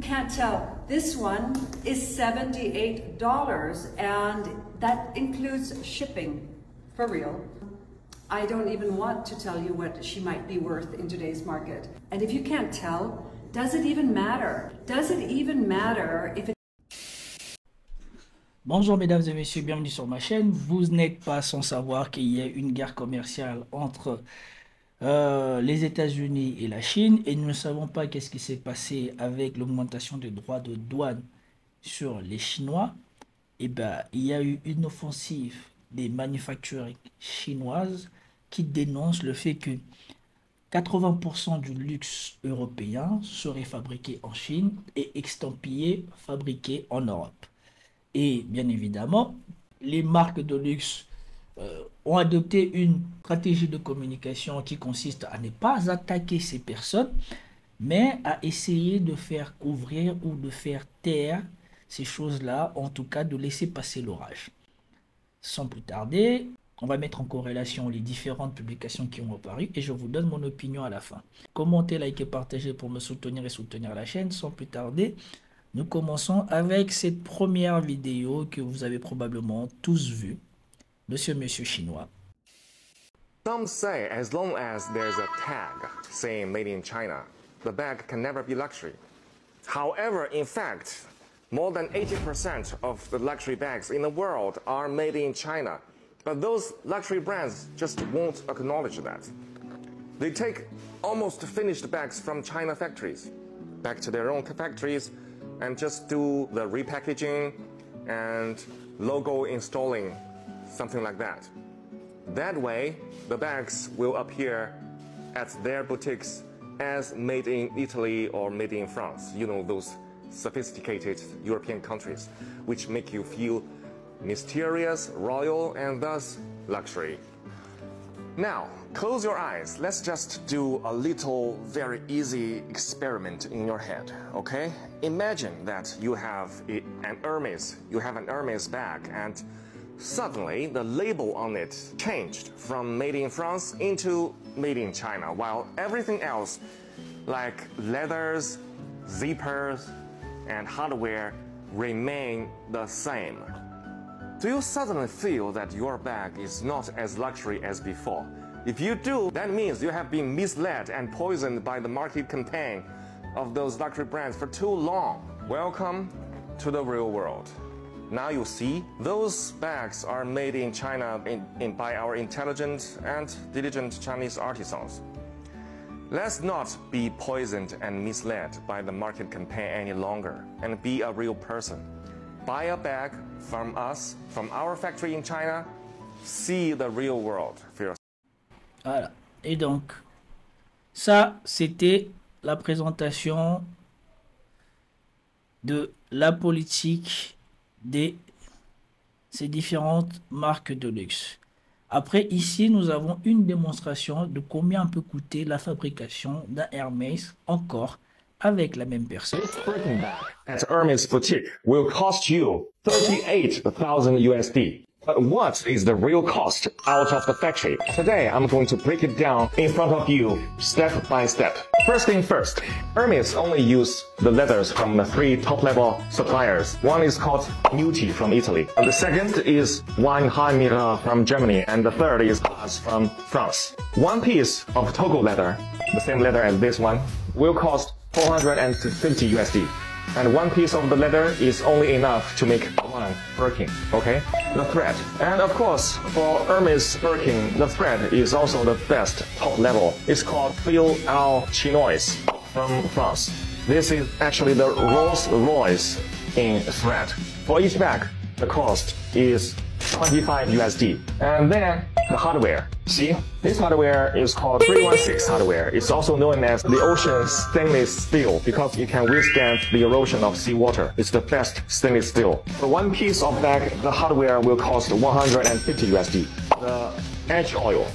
Can't tell. This one is $78 and that includes shipping, for real. I don't even want to tell you what she might be worth in today's market. And if you can't tell, does it even matter? Does it even matter if it... Bonjour mesdames et messieurs, bienvenue sur ma chaîne. Vous n'êtes pas sans savoir qu'il y a une guerre commerciale entre les États-Unis et la Chine et nous ne savons pas qu'est-ce qui s'est passé avec l'augmentation des droits de douane sur les Chinois. Et ben, il y a eu une offensive des manufacturiers chinoises qui dénoncent le fait que 80% du luxe européen serait fabriqué en Chine et extampillé fabriqué en Europe. Et bien évidemment, les marques de luxe ont adopté une stratégie de communication qui consiste à ne pas attaquer ces personnes, mais à essayer de faire couvrir ou de faire taire ces choses-là, en tout cas de laisser passer l'orage. Sans plus tarder, on va mettre en corrélation les différentes publications qui ont apparu et je vous donne mon opinion à la fin. Commentez, likez, partagez pour me soutenir et soutenir la chaîne. Sans plus tarder, nous commençons avec cette première vidéo que vous avez probablement tous vue de ce monsieur chinois. Some say as long as there's a tag saying made in China, the bag can never be luxury. However, in fact, more than 80% of the luxury bags in the world are made in China. But those luxury brands just won't acknowledge that. They take almost finished bags from China factories back to their own factories and just do the repackaging and logo installing, something like that. That way, the bags will appear at their boutiques as made in Italy or made in France. You know, those sophisticated European countries, which make you feel mysterious, royal, and thus luxury. Now, close your eyes. Let's just do a little, very easy experiment in your head, okay? Imagine that you have an Hermes bag, and suddenly the label on it changed from made in France into made in China, while everything else, like leathers, zippers, and hardware, remain the same. Do you suddenly feel that your bag is not as luxury as before? If you do, that means you have been misled and poisoned by the market campaign of those luxury brands for too long. Welcome to the real world. Now you see, those bags are made in China by our intelligent and diligent Chinese artisans. Let's not be poisoned and misled by the market campaign any longer and be a real person. Buy a bag from us, from our factory in China, see the real world for yourself. Voilà. Et donc, ça, c'était la présentation de la politique de ces différentes marques de luxe. Après, ici, nous avons une démonstration de combien peut coûter la fabrication d'un Hermès encore avec la même personne. This Birkin bag at Hermes boutique will cost you 38,000 USD. But what is the real cost out of the factory? Today, I'm going to break it down in front of you, step by step. First thing first, Hermes only use the leathers from the 3 top-level suppliers. One is called Muti from Italy. The second is Weinheim from Germany, and the third is Haas from France. One piece of Togo leather, the same leather as this one, will cost 450 USD. And one piece of the leather is only enough to make one Birkin, okay? The thread. And of course, for Hermes Birkin, the thread is also the best top level. It's called Fil al Chinois from France. This is actually the Rolls Royce in thread. For each bag, the cost is 25 USD. And then the hardware. See, this hardware is called 316 hardware. It's also known as the ocean stainless steel because it can withstand the erosion of seawater. It's the best stainless steel. For one piece of bag, the hardware will cost 150 USD. The edge oil.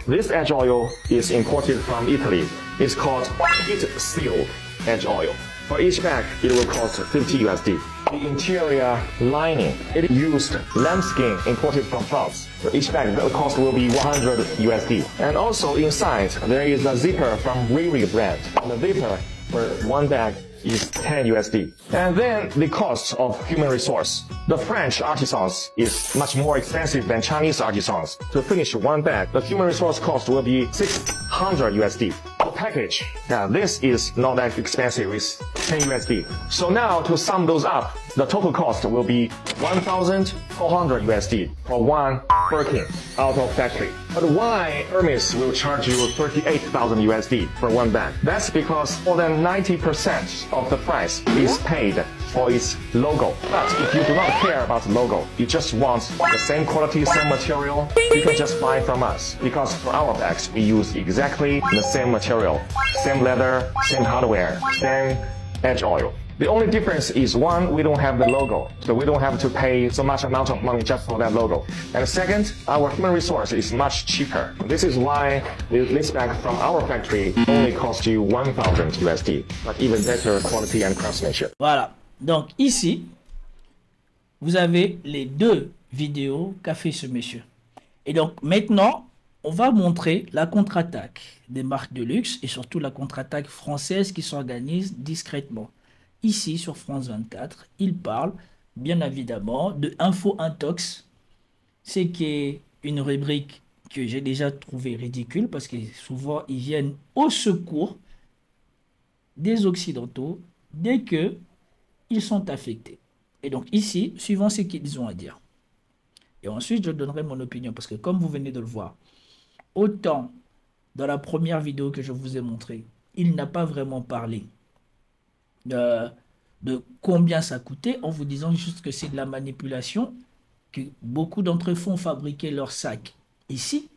This edge oil is imported from Italy. It's called heat sealed edge oil. For each bag, it will cost 50 USD. The interior lining, it used lambskin imported from France. For each bag, the cost will be 100 USD. And also inside, there is a zipper from Riri brand. The zipper for one bag is 10 USD. And then the cost of human resource. The French artisans is much more expensive than Chinese artisans. To finish one bag, the human resource cost will be 600 USD. The package, this is not that expensive, it's 10 USD. So now to sum those up, the total cost will be 1,400 USD for one Birkin out of factory. But why Hermes will charge you 38,000 USD for one bag? That's because more than 90% of the price is paid for its logo. But if you do not care about the logo, you just want the same quality, same material, you can just buy from us. Because for our bags, we use exactly the same material, same leather, same hardware, same edge oil. The only difference is one, we don't have the logo, so we don't have to pay so much amount of money just for that logo. And second, our human resource is much cheaper. This is why this bag from our factory only costs you 1,000 USD, but even better quality and craftsmanship. Voilà. Donc ici, vous avez les deux vidéos qu'a fait ce monsieur. Et donc maintenant, on va montrer la contre-attaque des marques de luxe et surtout la contre-attaque française qui s'organise discrètement. Ici, sur France 24, il parle, bien évidemment, de Info Intox, ce qui est une rubrique que j'ai déjà trouvée ridicule parce que souvent, ils viennent au secours des Occidentaux dès qu'ils sont affectés. Et donc ici, suivant ce qu'ils ont à dire. Et ensuite, je donnerai mon opinion parce que comme vous venez de le voir, autant dans la première vidéo que je vous ai montrée, il n'a pas vraiment parlé de combien ça coûtait en vous disant juste que c'est de la manipulation, que beaucoup d'entre eux font fabriquer leurs sacs. Ici,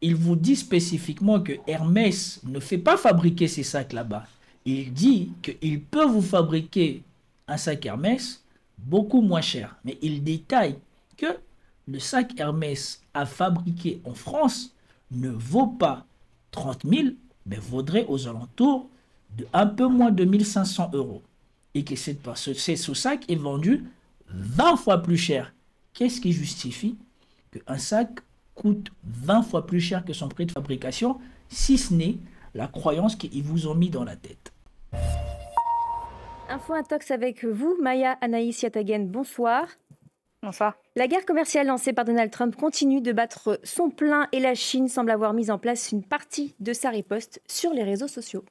il vous dit spécifiquement que Hermès ne fait pas fabriquer ces sacs là-bas. Il dit qu'il peut vous fabriquer un sac Hermès beaucoup moins cher. Mais il détaille que le sac Hermès à fabriquer en France ne vaut pas 30 000, mais vaudrait aux alentours de un peu moins de 1 500 €. Et que ce sac est vendu 20 fois plus cher. Qu'est-ce qui justifie qu'un sac coûte 20 fois plus cher que son prix de fabrication, si ce n'est la croyance qu'ils vous ont mis dans la tête? Info Intox avec vous, Maya Anaïs Yatagen, bonsoir. Bonsoir. La guerre commerciale lancée par Donald Trump continue de battre son plein et la Chine semble avoir mis en place une partie de sa riposte sur les réseaux sociaux.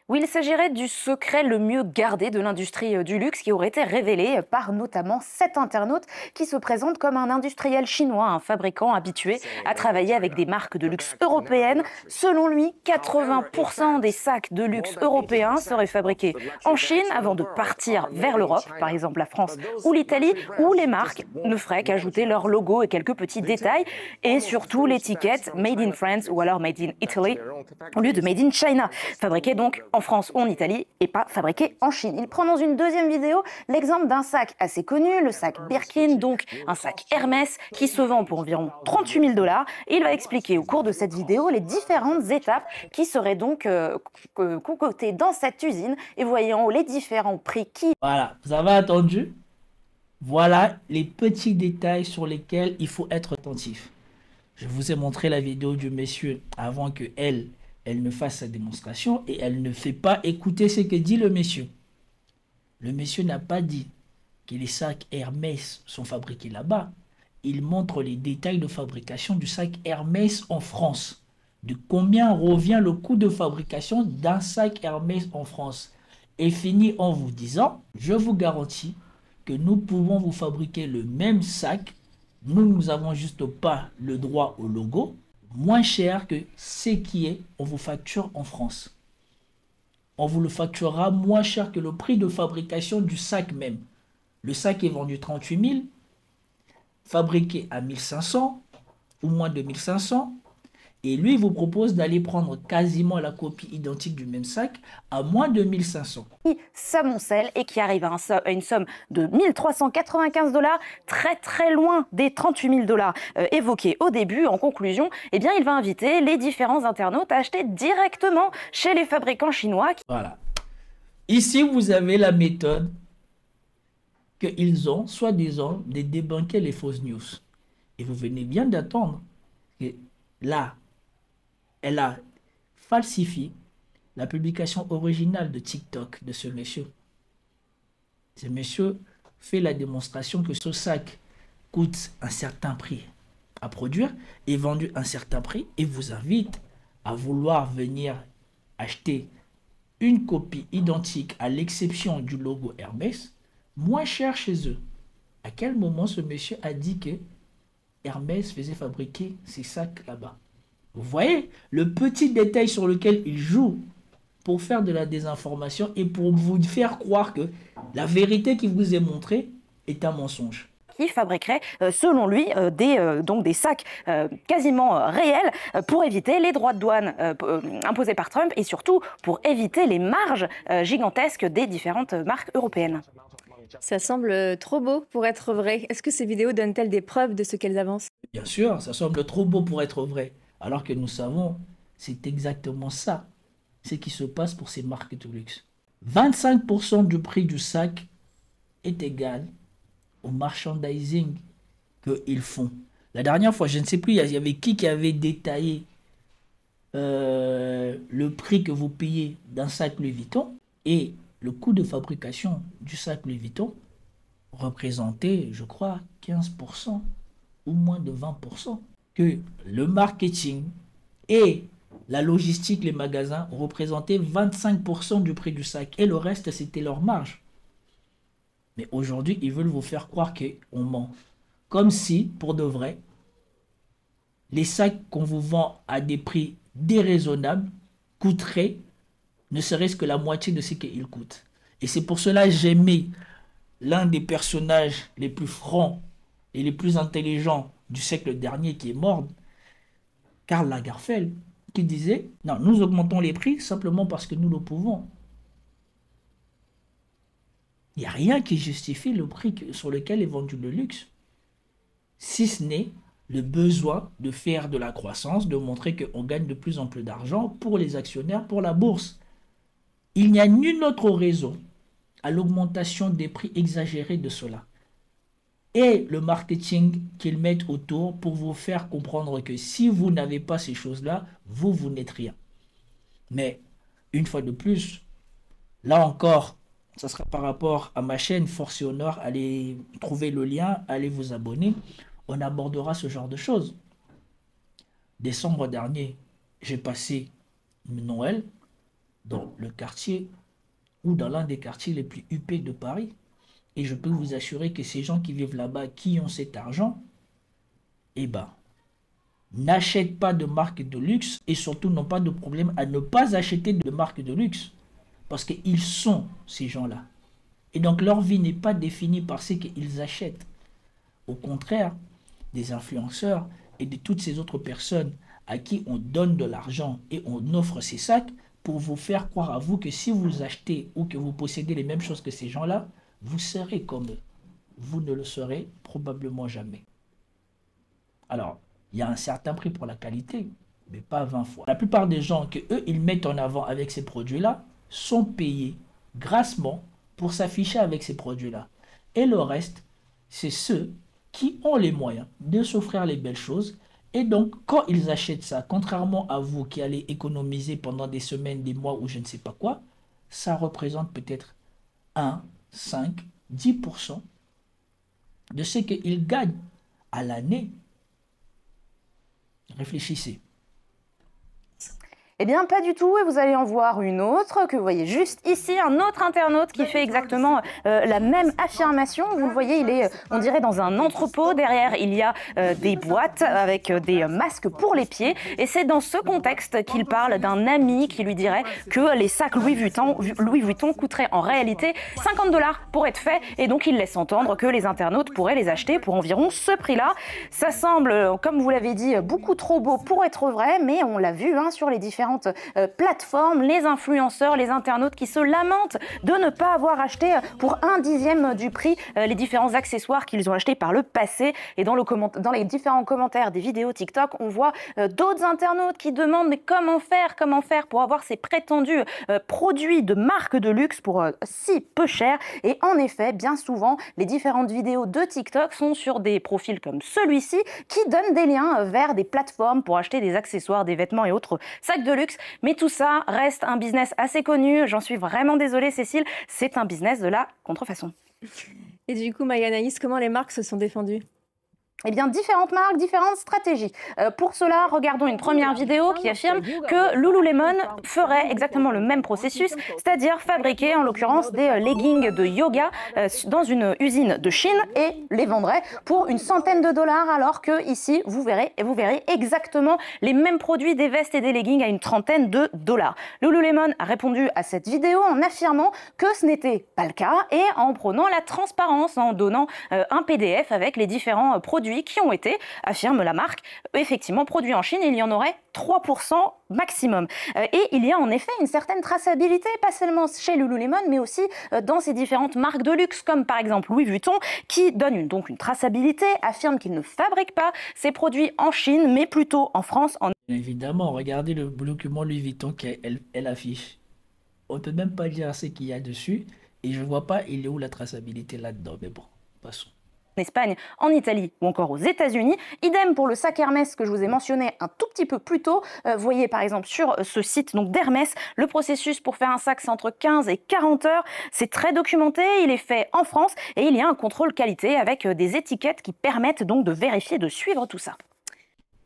Oui, il s'agirait du secret le mieux gardé de l'industrie du luxe qui aurait été révélé par notamment 7 internautes qui se présentent comme un industriel chinois, un fabricant habitué à travailler avec des marques de luxe européennes. Selon lui, 80% des sacs de luxe européens seraient fabriqués en Chine avant de partir vers l'Europe, par exemple la France ou l'Italie, où les marques ne feraient qu'ajouter leur logo et quelques petits détails et surtout l'étiquette Made in France ou alors Made in Italy au lieu de Made in China, fabriqué donc en France ou en Italie et pas fabriqué en Chine. Il prend dans une deuxième vidéo l'exemple d'un sac assez connu, le sac Birkin, donc un sac Hermès qui se vend pour environ 38 000 $. Et il va expliquer au cours de cette vidéo les différentes étapes qui seraient donc concoctées dans cette usine et voyant les différents prix qui... Voilà, vous avez attendu. Voilà les petits détails sur lesquels il faut être attentif. Je vous ai montré la vidéo du monsieur avant que elle ne fasse sa démonstration et elle ne fait pas écouter ce que dit le monsieur. Le monsieur n'a pas dit que les sacs Hermès sont fabriqués là-bas. Il montre les détails de fabrication du sac Hermès en France. De combien revient le coût de fabrication d'un sac Hermès en France. Et finit en vous disant, je vous garantis que nous pouvons vous fabriquer le même sac. Nous n'avons juste pas le droit au logo. Moins cher que ce qui est, on vous facture en France. On vous le facturera moins cher que le prix de fabrication du sac même. Le sac est vendu 38 000, fabriqué à 1 500 ou moins de 1 500. Et lui, il vous propose d'aller prendre quasiment la copie identique du même sac à moins de 1 500. S'amoncelle et qui arrive à une somme de 1 395 $, très très loin des 38 000 $ évoqués au début. En conclusion, eh bien, il va inviter les différents internautes à acheter directement chez les fabricants chinois. Voilà. Ici, vous avez la méthode qu'ils ont, soi-disant, de débunker les fausses news. Et vous venez bien d'attendre que là, elle a falsifié la publication originale de TikTok de ce monsieur. Ce monsieur fait la démonstration que ce sac coûte un certain prix à produire, est vendu un certain prix et vous invite à vouloir venir acheter une copie identique à l'exception du logo Hermès, moins cher chez eux. À quel moment ce monsieur a dit que Hermès faisait fabriquer ces sacs là-bas? Vous voyez le petit détail sur lequel il joue pour faire de la désinformation et pour vous faire croire que la vérité qui vous est montrée est un mensonge. Qui fabriquerait, selon lui, donc des sacs quasiment réels pour éviter les droits de douane imposés par Trump et surtout pour éviter les marges gigantesques des différentes marques européennes. Ça semble trop beau pour être vrai. Est-ce que ces vidéos donnent-elles des preuves de ce qu'elles avancent? Bien sûr, ça semble trop beau pour être vrai. Alors que nous savons, c'est exactement ça, ce qui se passe pour ces marques de luxe. 25% du prix du sac est égal au merchandising qu'ils font. La dernière fois, je ne sais plus, il y avait qui avait détaillé le prix que vous payez d'un sac Louis Vuitton et le coût de fabrication du sac Louis Vuitton représentait, je crois, 15% ou moins de 20%. Que le marketing et la logistique, les magasins, représentaient 25% du prix du sac et le reste, c'était leur marge. Mais aujourd'hui, ils veulent vous faire croire qu'on ment. Comme si, pour de vrai, les sacs qu'on vous vend à des prix déraisonnables coûteraient ne serait-ce que la moitié de ce qu'ils coûtent. Et c'est pour cela que j'aimais l'un des personnages les plus francs et les plus intelligents du siècle dernier qui est mort, Karl Lagerfeld, qui disait « Non, nous augmentons les prix simplement parce que nous le pouvons. » Il n'y a rien qui justifie le prix sur lequel est vendu le luxe, si ce n'est le besoin de faire de la croissance, de montrer qu'on gagne de plus en plus d'argent pour les actionnaires, pour la bourse. Il n'y a nulle autre raison à l'augmentation des prix exagérés de cela. Et le marketing qu'ils mettent autour pour vous faire comprendre que si vous n'avez pas ces choses-là, vous n'êtes rien. Mais, une fois de plus, là encore, ça sera par rapport à ma chaîne Force et Honneur. Allez trouver le lien, allez vous abonner. On abordera ce genre de choses. Décembre dernier, j'ai passé Noël dans le quartier ou dans l'un des quartiers les plus huppés de Paris. Et je peux vous assurer que ces gens qui vivent là-bas, qui ont cet argent, eh ben, n'achètent pas de marques de luxe et surtout n'ont pas de problème à ne pas acheter de marques de luxe. Parce qu'ils sont ces gens-là. Et donc leur vie n'est pas définie par ce qu'ils achètent. Au contraire, des influenceurs et de toutes ces autres personnes à qui on donne de l'argent et on offre ces sacs pour vous faire croire à vous que si vous achetez ou que vous possédez les mêmes choses que ces gens-là, vous serez comme eux. Vous ne le serez probablement jamais. Alors, il y a un certain prix pour la qualité, mais pas 20 fois. La plupart des gens que eux ils mettent en avant avec ces produits-là sont payés grassement pour s'afficher avec ces produits-là. Et le reste, c'est ceux qui ont les moyens de s'offrir les belles choses. Et donc, quand ils achètent ça, contrairement à vous qui allez économiser pendant des semaines, des mois ou je ne sais pas quoi, ça représente peut-être 1, 5, 10% de ce qu'ils gagnent à l'année. Réfléchissez. Eh bien, pas du tout, et vous allez en voir une autre, que vous voyez juste ici, un autre internaute qui fait exactement la même affirmation. Vous le voyez, il est, on dirait, dans un entrepôt. Derrière, il y a des boîtes avec des masques pour les pieds, et c'est dans ce contexte qu'il parle d'un ami qui lui dirait que les sacs Louis Vuitton coûteraient en réalité 50 $ pour être faits, et donc il laisse entendre que les internautes pourraient les acheter pour environ ce prix-là. Ça semble, comme vous l'avez dit, beaucoup trop beau pour être vrai, mais on l'a vu sur les différentes plateformes, les influenceurs, les internautes qui se lamentent de ne pas avoir acheté pour 1/10 du prix les différents accessoires qu'ils ont achetés par le passé. Et dans les différents commentaires des vidéos TikTok, on voit d'autres internautes qui demandent mais comment faire pour avoir ces prétendus produits de marque de luxe pour si peu cher. Et en effet, bien souvent, les différentes vidéos de TikTok sont sur des profils comme celui-ci qui donnent des liens vers des plateformes pour acheter des accessoires, des vêtements et autres sacs de luxe. Mais tout ça reste un business assez connu. J'en suis vraiment désolée, Cécile. C'est un business de la contrefaçon. Et du coup, Maya, Anaïs, comment les marques se sont défendues? Eh bien, différentes marques, différentes stratégies. Pour cela, regardons une première vidéo qui affirme que Lululemon ferait exactement le même processus, c'est-à-dire fabriquer en l'occurrence des leggings de yoga dans une usine de Chine et les vendrait pour une centaine de dollars, alors que ici, vous verrez exactement les mêmes produits, des vestes et des leggings à une trentaine de dollars. Lululemon a répondu à cette vidéo en affirmant que ce n'était pas le cas et en prônant la transparence, en donnant un PDF avec les différents produits qui ont été, affirme la marque, effectivement produits en Chine. Il y en aurait 3% maximum. Et il y a en effet une certaine traçabilité, pas seulement chez Lululemon, mais aussi dans ces différentes marques de luxe, comme par exemple Louis Vuitton, qui donne donc une traçabilité, affirme qu'il ne fabrique pas ses produits en Chine, mais plutôt en France. Évidemment, regardez le document Louis Vuitton qu'elle affiche. On ne peut même pas dire ce qu'il y a dessus, et je ne vois pas il est où la traçabilité là-dedans, mais bon, passons. En Espagne, en Italie ou encore aux États-Unis. Idem pour le sac Hermès que je vous ai mentionné un tout petit peu plus tôt. Vous voyez par exemple sur ce site d'Hermès, le processus pour faire un sac, c'est entre 15 et 40 heures. C'est très documenté, il est fait en France et il y a un contrôle qualité avec des étiquettes qui permettent donc de vérifier, de suivre tout ça.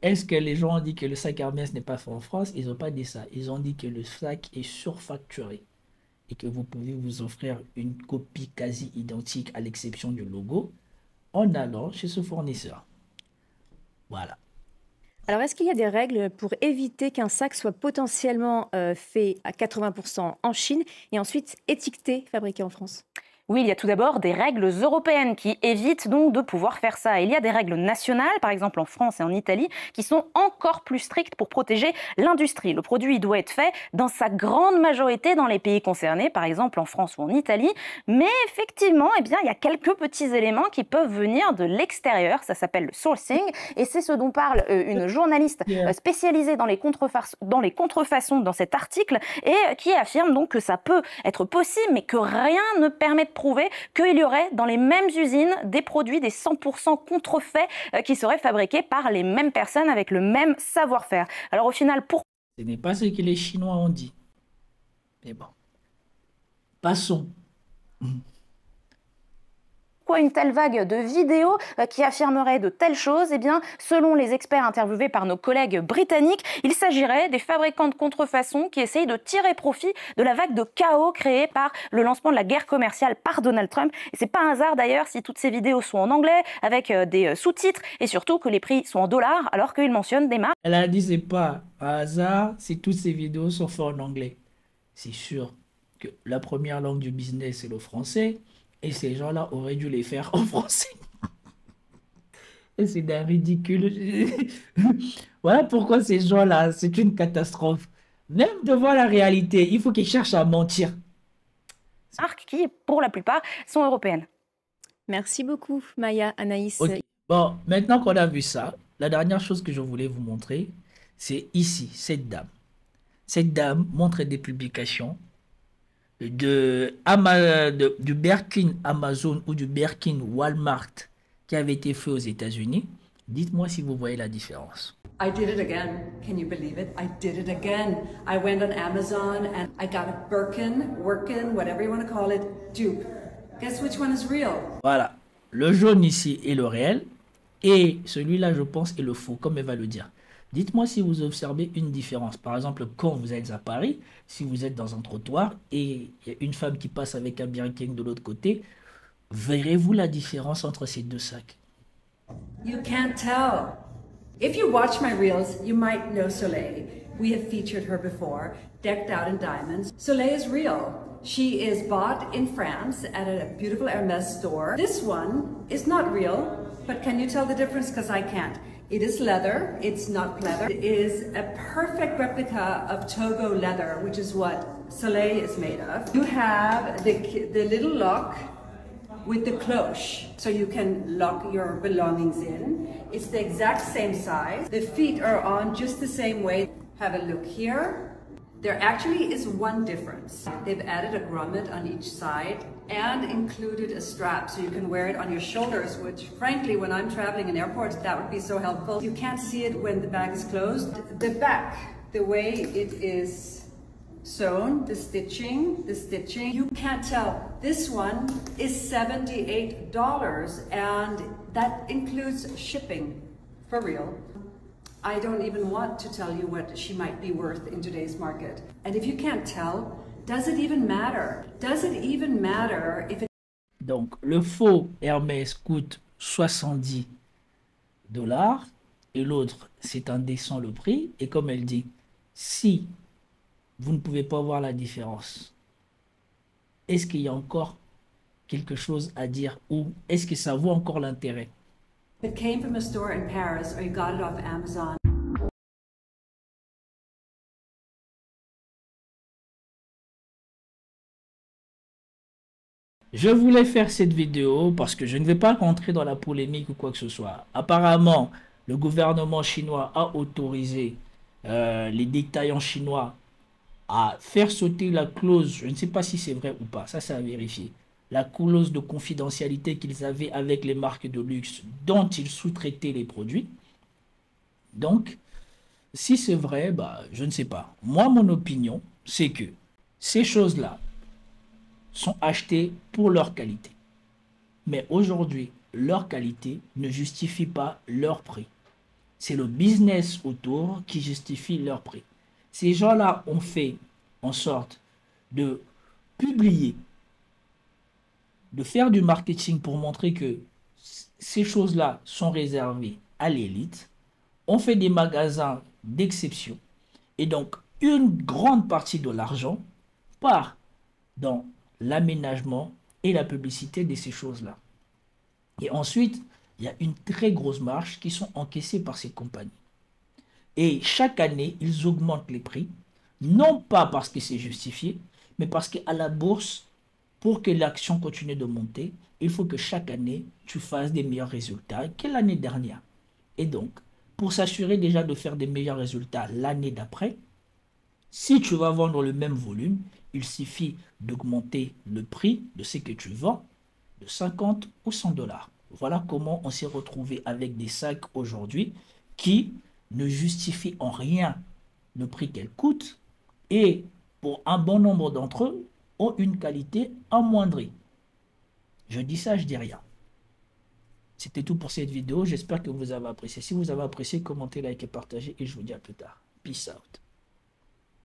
Est-ce que les gens ont dit que le sac Hermès n'est pas fait en France? Ils n'ont pas dit ça. Ils ont dit que le sac est surfacturé et que vous pouvez vous offrir une copie quasi identique à l'exception du logo en allant chez ce fournisseur. Voilà. Alors, est-ce qu'il y a des règles pour éviter qu'un sac soit potentiellement fait à 80% en Chine et ensuite étiqueté, fabriqué en France? Oui, il y a tout d'abord des règles européennes qui évitent donc de pouvoir faire ça. Il y a des règles nationales, par exemple en France et en Italie, qui sont encore plus strictes pour protéger l'industrie. Le produit doit être fait dans sa grande majorité dans les pays concernés, par exemple en France ou en Italie. Mais effectivement, il y a quelques petits éléments qui peuvent venir de l'extérieur. Ça s'appelle le sourcing et c'est ce dont parle une journaliste spécialisée dans les contrefaçons dans cet article et qui affirme donc que ça peut être possible, mais que rien ne permet de prouver qu'il y aurait dans les mêmes usines des produits, des 100% contrefaits qui seraient fabriqués par les mêmes personnes avec le même savoir-faire. Alors au final, pourquoi? Ce n'est pas ce que les Chinois ont dit. Mais bon, passons. Une telle vague de vidéos qui affirmerait de telles choses? Eh bien, selon les experts interviewés par nos collègues britanniques, il s'agirait des fabricants de contrefaçons qui essayent de tirer profit de la vague de chaos créée par le lancement de la guerre commerciale par Donald Trump. Et c'est pas un hasard d'ailleurs si toutes ces vidéos sont en anglais avec des sous-titres et surtout que les prix sont en dollars alors qu'il mentionne des marques. Elle a dit c'est pas un hasard si toutes ces vidéos sont faites en anglais. C'est sûr que la première langue du business c'est le français. Et ces gens-là auraient dû les faire en français. Et c'est d'un ridicule. Voilà pourquoi ces gens-là, c'est une catastrophe. Même devant la réalité, il faut qu'ils cherchent à mentir. Marques qui, pour la plupart, sont européennes. Merci beaucoup, Maya, Anaïs. Okay. Bon, maintenant qu'on a vu ça, la dernière chose que je voulais vous montrer, c'est ici, cette dame. Cette dame montre des publications du Birkin Amazon ou du Birkin Walmart qui avait été fait aux États-Unis. Dites-moi si vous voyez la différence. I did it again. Can you believe it? I did it again. I went on Amazon and I got a Birkin, Workin, whatever you want to call it, dupe. Guess which one is real? Voilà. Le jaune ici est le réel et celui-là, je pense, est le faux, comme elle va le dire. Dites-moi si vous observez une différence. Par exemple, quand vous êtes à Paris, si vous êtes dans un trottoir et il y a une femme qui passe avec un Birkin de l'autre côté, verrez-vous la différence entre ces deux sacs? You can't tell. If you watch my reels, you might know Soleil. We have featured her before, decked out in diamonds. Soleil is real. She is bought in France at a beautiful Hermès store. This one is not real, but can you tell the difference? Because I can't. It is leather, it's not leather. It is a perfect replica of Togo leather, which is what Soleil is made of. You have the little lock with the cloche, so you can lock your belongings in. It's the exact same size. The feet are on just the same way. Have a look here. There actually is one difference. They've added a grommet on each side and included a strap so you can wear it on your shoulders, which frankly, when I'm traveling in airports, that would be so helpful. You can't see it when the bag is closed. The back The way it is sewn, the stitching, you can't tell. This one is $78 and that includes shipping, for real. I don't even want to tell you what she might be worth in today's market. And if you can't tell, does it even matter? Does it even matter if it... Donc, le faux Hermès coûte 70 $ et l'autre, c'est indécent le prix. Et comme elle dit, si vous ne pouvez pas voir la différence, est-ce qu'il y a encore quelque chose à dire ou est-ce que ça vaut encore l'intérêt? If it came from a store in Paris or you got it off Amazon. Je voulais faire cette vidéo parce que je ne vais pas rentrer dans la polémique ou quoi que ce soit. Apparemment, le gouvernement chinois a autorisé les détaillants chinois à faire sauter la clause, je ne sais pas si c'est vrai ou pas, ça c'est à vérifier, la clause de confidentialité qu'ils avaient avec les marques de luxe dont ils sous-traitaient les produits. Donc, si c'est vrai, bah, je ne sais pas. Moi, mon opinion, c'est que ces choses-là sont achetées pour leur qualité. Mais aujourd'hui, leur qualité ne justifie pas leur prix. C'est le business autour qui justifie leur prix. Ces gens-là ont fait en sorte de publier, de faire du marketing pour montrer que ces choses-là sont réservées à l'élite. On fait des magasins d'exception. Et donc, une grande partie de l'argent part dans l'aménagement et la publicité de ces choses-là. Et ensuite, il y a une très grosse marge qui sont encaissées par ces compagnies. Et chaque année, ils augmentent les prix, non pas parce que c'est justifié, mais parce qu'à la bourse, pour que l'action continue de monter, il faut que chaque année, tu fasses des meilleurs résultats que l'année dernière. Et donc, pour s'assurer déjà de faire des meilleurs résultats l'année d'après, si tu vas vendre le même volume, il suffit d'augmenter le prix de ce que tu vends de 50 ou 100 $. Voilà comment on s'est retrouvé avec des sacs aujourd'hui qui ne justifient en rien le prix qu'elles coûtent et pour un bon nombre d'entre eux ont une qualité amoindrie. Je dis ça, je dis rien. C'était tout pour cette vidéo. J'espère que vous avez apprécié. Si vous avez apprécié, commentez, likez, partagez et je vous dis à plus tard. Peace out.